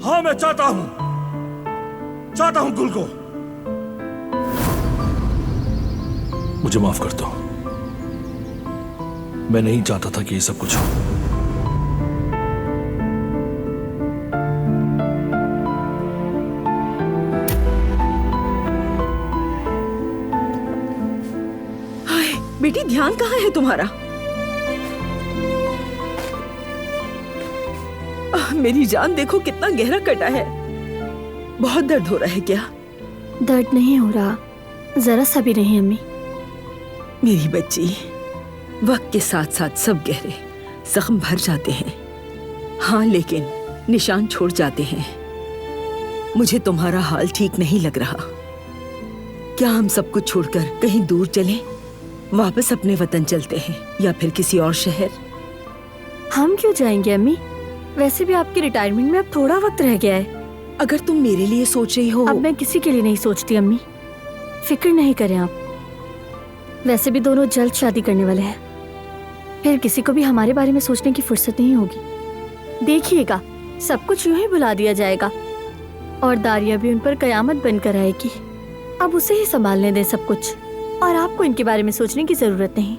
हाँ मैं चाहता हूं गुल को। मुझे माफ कर दो, मैं नहीं चाहता था कि ये सब कुछ हो। हाय बेटी, ध्यान कहाँ है तुम्हारा? मेरी जान देखो कितना गहरा कटा है। बहुत दर्द हो रहा है क्या? दर्द नहीं हो रहा, जरा सा भी नहीं अम्मी। मेरी बच्ची, वक्त के साथ साथ सब गहरे जख्म भर जाते हैं। हाँ, लेकिन निशान छोड़ जाते हैं। मुझे तुम्हारा हाल ठीक नहीं लग रहा। क्या हम सब कुछ छोड़कर कहीं दूर चलें? वापस अपने वतन चलते हैं या फिर किसी और शहर? हम क्यों जाएंगे अम्मी? वैसे भी आपकी रिटायरमेंट में अब थोड़ा वक्त रह गया है। अगर तुम मेरे लिए सोच रही हो। अब मैं किसी के लिए नहीं सोचती अम्मी, फिक्र नहीं करें आप। वैसे भी दोनों जल्द शादी करने वाले हैं, फिर किसी को भी हमारे बारे में सोचने की फुर्सत नहीं होगी। देखिएगा, सब कुछ यूं ही भुला दिया जाएगा और दारिया भी उन पर कयामत बनकर आएगी। अब उसे ही संभालने दें सब कुछ, और आपको इनके बारे में सोचने की जरूरत नहीं।